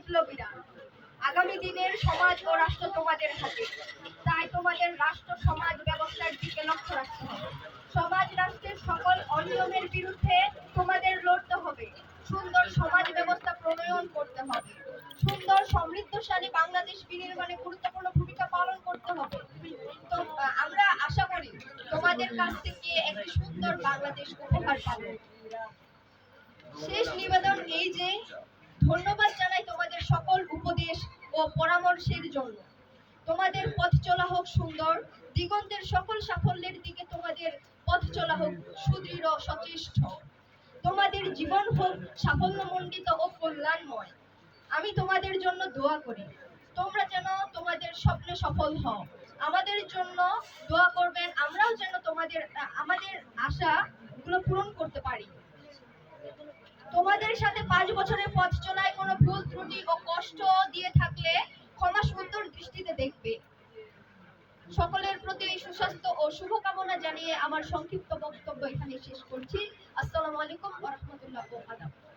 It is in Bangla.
বিপ্লবীরা। আগামী দিনের সমাজ ও রাষ্ট্র তোমাদের হাতে, তাই তোমাদের রাষ্ট্র সমাজ ব্যবস্থার দিকে লক্ষ্য রাখতে হবে। সমাজ রাষ্ট্রের সকল অনিয়মের বিরুদ্ধে তোমাদের লড়তে হবে। সুন্দর সমাজ ব্যবস্থা প্রণয়ন করতে হবে। সুন্দর সমৃদ্ধশালী বাংলাদেশ বিনির্মাণে গুরুত্বপূর্ণ ভূমিকা পালন করতে হবে। তো আমরা আশা করি তোমাদের কাছ থেকে একটি সুন্দর বাংলাদেশ উপহার পাবো। শেষ নিবেদন এই যে, ধন্যবাদ জানাই তোমাদের সকল উপদেশ ও পরামর্শের জন্য। তোমাদের পথ চলা হোক সুন্দর, দিগন্তের সকল সাফল্যের দিকে তোমাদের পথ চলা হোক সুদৃঢ় সচেষ্ট। তোমাদের জীবন হোক সাফল্যমণ্ডিত ও কল্যাণময়। আমি তোমাদের জন্য দোয়া করি, তোমরা যেন তোমাদের স্বপ্নে সফল হও। আমাদের জন্য দোয়া করবেন, আমরাও যেন আমাদের আশাগুলো পূরণ করতে পারি। তোমাদের সাথে 5 বছরের পথ চলায় কোনো ভুল ত্রুটি ও কষ্ট দিয়ে থাকলে ক্ষমা সুন্দর দৃষ্টিতে দেখবে। সকলের প্রতি সুস্বাস্থ্য ও শুভকামনা জানিয়ে আমার সংক্ষিপ্ত বক্তব্য এখানে শেষ করছি। আসসালামু আলাইকুম ওয়া রাহমাতুল্লাহি ওয়া বারাকাতুহু।